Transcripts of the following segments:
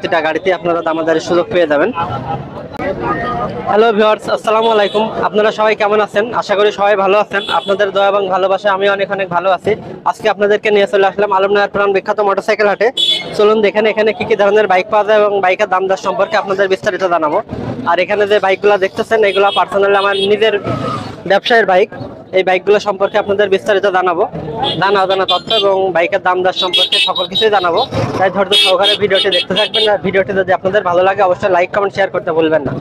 প্রতিটা গাড়িতে আপনারা দামাদারির সুযোগ পেয়ে যাবেন। হ্যালো ভিউয়ার্স, আসসালামু আলাইকুম। আপনারা সবাই কেমন আছেন? আশা করি সবাই ভালো আছেন। আপনাদের দয়া এবং ভালোবাসা আমি অনেক অনেক ভালো আছি। আজকে আপনাদেরকে নিয়ে চলে আসলাম আলমনগর পুরান বিখ্যাত মোটরসাইকেল হাটে। চলুন দেখেন এখানে কি কি ধরনের বাইক পাওয়া যায় এবং বাইকের দাম দর সম্পর্কে আপনাদের বিস্তারিত জানাবো। আর এখানে যে বাইকগুলো দেখতেছেন এগুলো পার্সোনালি আমার নিজের ব্যবসায়ের বাইক। এই বাইকগুলো সম্পর্কে আপনাদের বিস্তারিত জানাবো, অজানা তথ্য এবং বাইকের দাম দর সম্পর্কে সকল কিছুই জানাবো। তাই ধৈর্য সহকারে ভিডিওটি দেখতে থাকবেন। আর ভিডিওটি যদি আপনাদের ভালো লাগে অবশ্যই লাইক কমেন্ট শেয়ার করতে ভুলবেন না।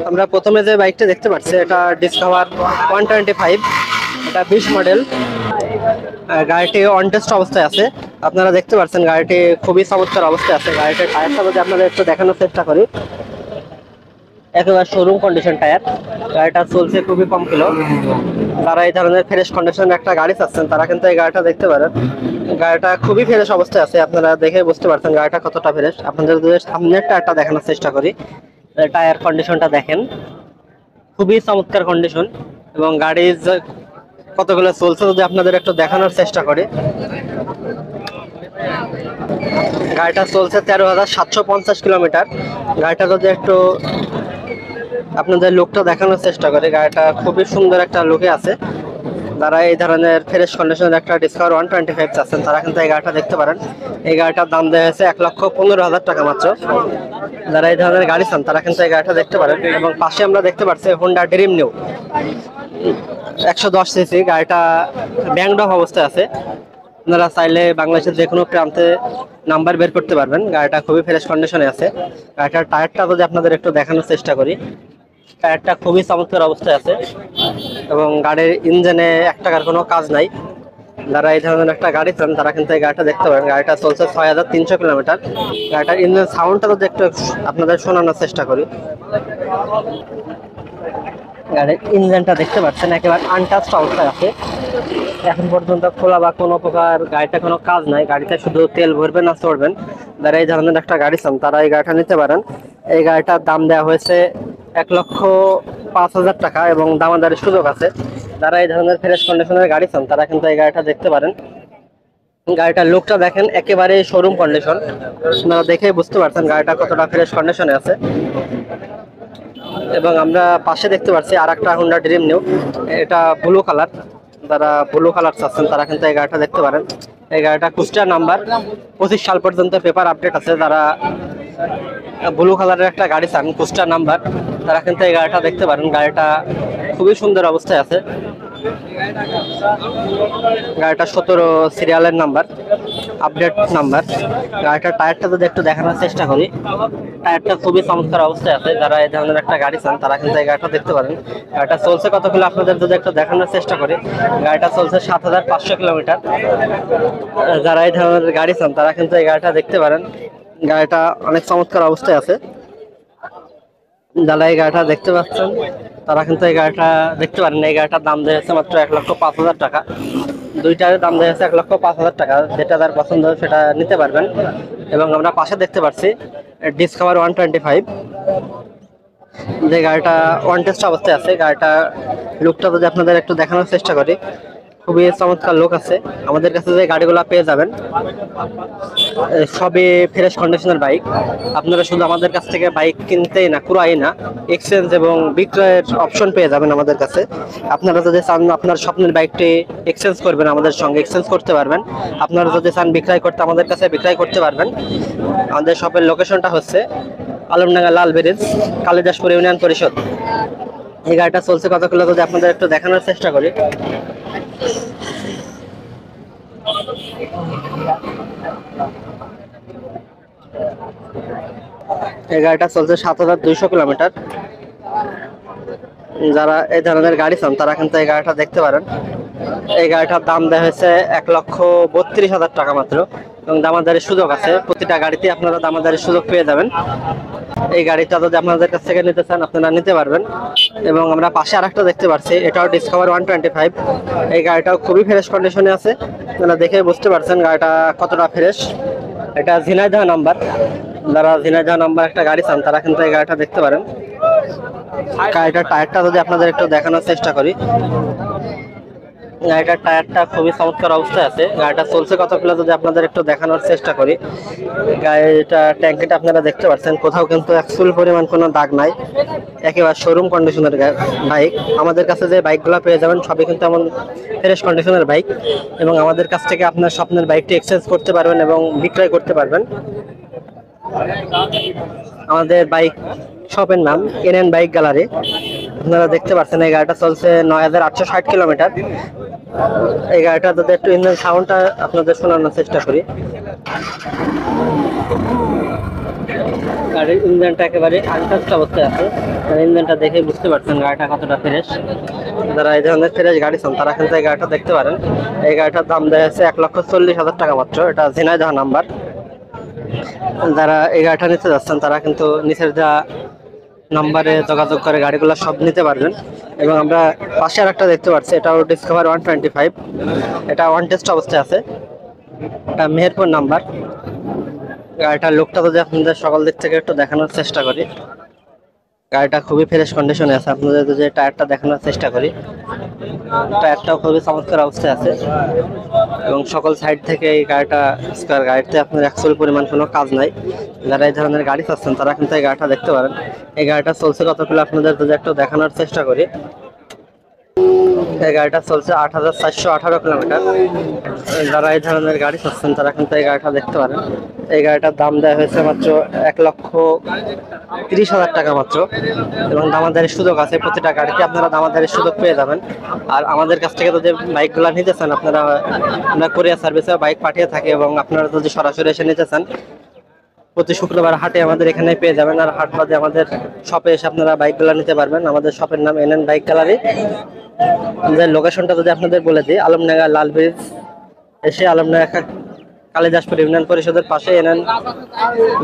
আমরা প্রথমে যে বাইকটা দেখতে পাচ্ছি এটা ডিসকভার 125, এটা 20 মডেল। গাড়িটি অন টেস্ট অবস্থায় আছে। আপনারা দেখতে পাচ্ছেন গাড়িটি খুবই চমৎকার অবস্থায় আছে। গাড়িটির টায়ারটা যদি আপনাদের একটু দেখানোর চেষ্টা করি, একেবারে শোরুম কন্ডিশন টায়ার। গাড়িটা চলছে খুবই কম কিলো। যারা এই ধরনের ফ্রেশ কন্ডিশনের একটা গাড়ি চাচ্ছেন তারা কিন্তু এই গাড়িটা দেখতে পারেন। গাড়িটা খুবই ফ্রেশ অবস্থায় আছে। আপনারা দেখে বুঝতে পারছেন গাড়িটা কতটা ফ্রেশ। আপনাদের যদি সামনের টায়ারটা দেখানোর চেষ্টা করি, টায়ার কন্ডিশনটা দেখেন, খুবই চমৎকার কন্ডিশন। এবং গাড়ির কতগুলো চলছে যদি আপনাদের একটু দেখানোর চেষ্টা করি, গাড়িটা চলছে 13,750 কিলোমিটার। গাড়িটা যদি একটু আপনাদের লুকটা দেখানোর চেষ্টা করি, গাড়িটা খুবই সুন্দর একটা লুকে আছে। যারা এই ধরনের ফ্রেশ কন্ডিশনের একটা ডিসকভার 125 চাচ্ছেন তারা কিন্তু এই গাড়িটা দেখতে পারেন। এই গাড়িটার দাম দেওয়া হয়েছে 1,15,000 টাকা মাত্র। যারা এই ধরনের গাড়ি চান তারা কিন্তু এই গাড়িটা দেখতে পারেন। এবং পাশে আমরা দেখতে পাচ্ছি হোন্ডা ড্রিম নিউ 110 সিসি। গাড়িটা ব্যাংকড অফ অবস্থায় আছে। আপনারা চাইলে বাংলাদেশের যে কোনো প্রান্তে নাম্বার বের করতে পারবেন। গাড়িটা খুবই ফ্রেশ কন্ডিশনে আছে। গাড়িটার টায়ারটা যদি আপনাদের একটু দেখানোর চেষ্টা করি, টায়ারটা খুবই চমৎকার অবস্থায় আছে এবং গাড়ির ইঞ্জিনে 1 টাকার কোনো কাজ নাই। যারা এই ধরনের একটা গাড়ি চান তারা কিন্তু এই গাড়িটা দেখতে পারেন। গাড়িটা চলছে 6,300 কিলোমিটার। গাড়িটার ইঞ্জিন সাউন্ডটা যদি একটু আপনাদের শোনানোর চেষ্টা করি, গাড়ির ইঞ্জিনটা দেখতে পাচ্ছেন একেবারে আনটাচড অবস্থায় আছে। এখন পর্যন্ত খোলা বা কোনো প্রকার গাড়িটা কোনো কাজ নাই। গাড়িতে শুধু তেল ভরবেন আর চড়বেন। যারা এই ধরনের একটা গাড়ি চান তারা এই গাড়িটা নিতে পারেন। এই গাড়িটার দাম দেওয়া হয়েছে 1,05,000 টাকা এবং দামাদারির সুযোগ আছে। যারা এই ধরনের ফ্রেশ কন্ডিশনের গাড়ি চান তারা কিন্তু এই গাড়িটা দেখতে পারেন। গাড়িটার লুকটা দেখেন, একেবারে শোরুম কন্ডিশন। আপনারা দেখে বুঝতে পারছেন গাড়িটা কতটা ফ্রেশ কন্ডিশনে আছে। এবং আমরা পাশে দেখতে পাচ্ছি আর একটা হোন্ডা ড্রিম নিউ, এটা ব্লু কালার। যারা ব্লু কালার চাচ্ছেন তারা কিন্তু এই গাড়িটা দেখতে পারেন। এই গাড়িটা কুষ্টিয়া নাম্বার, 25 সাল পর্যন্ত পেপার আপডেট আছে। যারা ব্লু কালারের একটা গাড়ি চান কুষ্টিয়া নাম্বার তারা কিন্তু এই গাড়িটা দেখতে পারেন। গাড়িটা খুবই সুন্দর অবস্থায় আছে। গাড়িটা 17 সিরিয়ালের নাম্বার, আপডেট নাম্বার। গাড়িটার টায়ারটা যদি একটু দেখানোর চেষ্টা করি, টায়ারটা খুবই চমৎকার অবস্থায় আছে। যারা এই ধরনের একটা গাড়ি চান তারা কিন্তু এই গাড়িটা দেখতে পারেন। গাড়িটা চলছে কত কিলো আপনাদের যদি একটু দেখানোর চেষ্টা করি, গাড়িটা চলছে 7,500 কিলোমিটার। যারা এই ধরনের গাড়ি চান তারা কিন্তু এই গাড়িটা দেখতে পারেন। গাড়িটা অনেক চমৎকার অবস্থায় আছে। যারা এই গাড়িটা দেখতে পাচ্ছেন তারা কিন্তু এই গাড়িটা দেখতে পারেন। এই গাড়িটার দাম দিয়েছে মাত্র 1,05,000 টাকা। দুইটার দাম দিয়েছে 1,05,000 টাকা। যেটা তার পছন্দ সেটা নিতে পারবেন। এবং আমরা পাশে দেখতে পাচ্ছি ডিসকভার 125, যে গাড়িটা অন টেস্ট অবস্থায় আছে। গাড়িটা লুকটা যদি আপনাদের একটু দেখানোর চেষ্টা করি, খুবই চমৎকার লোক আছে। আমাদের কাছে যে গাড়িগুলো পেয়ে যাবেন সবই ফ্রেশ কন্ডিশনের বাইক। আপনারা শুধু আমাদের কাছ থেকে বাইক কিনতেই না, ক্রয়ই না, এক্সচেঞ্জ এবং বিক্রয়ের অপশন পেয়ে যাবেন আমাদের কাছে। আপনারা যদি চান আপনার স্বপ্নের বাইকটি এক্সচেঞ্জ করবেন আমাদের সঙ্গে, এক্সচেঞ্জ করতে পারবেন। আপনারা যদি চান বিক্রয় করতে আমাদের কাছে বিক্রয় করতে পারবেন। আমাদের শপের লোকেশনটা হচ্ছে আলমডাঙ্গা লাল ব্রিজ, কালিদাসপুর ইউনিয়ন পরিষদ। এই গাড়িটা চলছে কত কিলো যদি আপনাদের একটু দেখানোর চেষ্টা করি, এই গাড়িটা চলছে 7,200 কিলোমিটার। যারা এই ধরনের গাড়ি চান তারা কিন্তু এই গাড়িটা দেখতে পারেন। এই গাড়িটার দাম দেওয়া হয়েছে 1,32,000 টাকা মাত্র এবং দামাদারির সুযোগ আছে। প্রতিটা গাড়িতে আপনারা দামাদারির সুযোগ পেয়ে যাবেন। এই গাড়িটা যদি আপনাদের কাছ থেকে নিতে চান আপনারা নিতে পারবেন। এবং আমরা পাশে আরেকটা দেখতে পাচ্ছি, এটাও ডিসকভার 125। এই গাড়িটাও খুবই ফ্রেশ কন্ডিশনে আছে। আপনারা দেখে বুঝতে পারছেন গাড়িটা কতটা ফ্রেশ। এটা ঝিনাইদহ নাম্বার। যারা ঝিনাইদহ নাম্বার একটা গাড়ি চান তারা কিন্তু এই গাড়িটা দেখতে পারেন। গাড়িটার টায়ারটা যদি আপনাদের একটু দেখানোর চেষ্টা করি, গাড়িটার টায়ারটা খুবই চমৎকার অবস্থায় আছে। গাড়িটা চলছে কত কিলো যদি আপনাদের একটু দেখানোর চেষ্টা করি, গাড়িটা ট্যাঙ্কিটা আপনারা দেখতে পাচ্ছেন, কোথাও কিন্তু একচুল পরিমাণ কোনো দাগ নাই, একেবারে শোরুম কন্ডিশনের বাইক। আমাদের কাছে যে বাইকগুলো পেয়ে যাবেন সবই কিন্তু এমন ফ্রেশ কন্ডিশনের বাইক, এবং আমাদের কাছ থেকে আপনার স্বপ্নের বাইকটি এক্সচেঞ্জ করতে পারবেন এবং বিক্রয় করতে পারবেন। আমাদের বাইক শপের নাম এনএন বাইক গ্যালারি। আপনারা দেখতে পাচ্ছেন এই গাড়িটা চলছে 9860 কিলোমিটার। এই গাড়িটা যদি একটু ইঞ্জিন সাউন্ডটা আপনাদের শোনানোর চেষ্টা করি, গাড়ির ইঞ্জিনটা একেবারে আনটাচড অবস্থায় আছে। ইঞ্জিনটা দেখে বুঝতে পারছেন গাড়িটা কতটা ফ্রেশ। যারা এই ধরনের ফ্রেশ গাড়ি চান তারা কিন্তু এই গাড়িটা দেখতে পারেন। এই গাড়িটার দাম দেওয়া হচ্ছে 1,40,000 টাকা মাত্র। এটা ঝিনাইদহ নাম্বার। যারা এই গাড়িটা নিতে যাচ্ছেন তারা কিন্তু নিচের যা নাম্বারে যোগাযোগ করে গাড়িগুলো সব নিতে পারবেন। এবং আমরা পাশে আর একটা দেখতে পাচ্ছি, এটাও ডিসকভার 125। এটা ওয়ান টেস্ট অবস্থায় আছে। এটা মেহেরপুর নাম্বার। গাড়িটার লুকটা যদি আপনাদের সকল দিক থেকে একটু দেখানোর চেষ্টা করি, গাড়িটা খুবই ফ্রেশ কন্ডিশনে আছে। আপনাদের যদি টায়ারটা দেখানোর চেষ্টা করি, টায়ারটাও খুবই চমৎকার অবস্থায় আছে এবং সকল সাইড থেকে এই গাড়িটা স্কোয়ার। গাড়িতে আপনার অ্যাকচুয়াল পরিমাণ কোনো কাজ নাই। যারা এই ধরনের গাড়ি চাচ্ছেন তারা কিন্তু এই গাড়িটা দেখতে পারেন। এই গাড়িটা চলছে কত কিলো আপনাদের যদি একটু দেখানোর চেষ্টা করি, এই গাড়িটা চলছে 8,418 কিলোমিটার। যারা এই ধরনের গাড়ি চাচ্ছেন তারা কিন্তু এই গাড়িটা দেখতে পারেন। এই গাড়িটার দাম দেওয়া হয়েছে মাত্র 1,30,000 টাকা মাত্র, এবং দামাদারির সুযোগ আছে। প্রতিটা গাড়িতে আপনারা দামাদারির সুযোগ পেয়ে যাবেন। আর আমাদের কাছ থেকে যদি বাইকগুলো নিতে চান, আপনারা আমরা কুরিয়ার সার্ভিসে বাইক পাঠিয়ে থাকি, এবং আপনারা যদি সরাসরি এসে নিতে চান প্রতি শুক্রবার হাটে আমাদের এখানে পেয়ে যাবেন। আর হাট বাদে আমাদের শপে এসে আপনারা বাইকগুলো নিতে পারবেন। আমাদের শপের নাম এনএন বাইক গ্যালারি। আমাদের লোকেশনটা যদি আপনাদের বলে দিই, আলমডাঙ্গা লাল ব্রিজ এসে আলমডাঙ্গা কালিদাসপুর ইউনিয়ন পরিষদের পাশে এনএন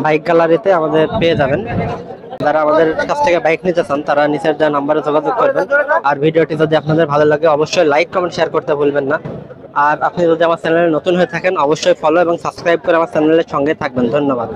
বাইক গ্যালারিতে আমাদের পেয়ে যাবেন। যারা আমাদের কাছ থেকে বাইক নিতে চান তারা নিচের যা নাম্বারে যোগাযোগ করবেন। আর ভিডিওটি যদি আপনাদের ভালো লাগে অবশ্যই লাইক কমেন্ট শেয়ার করতে ভুলবেন না। আর আপনি যদি আমার চ্যানেলে নতুন হয়ে থাকেন অবশ্যই ফলো এবং সাবস্ক্রাইব করে আমার চ্যানেলের সঙ্গে থাকবেন। ধন্যবাদ।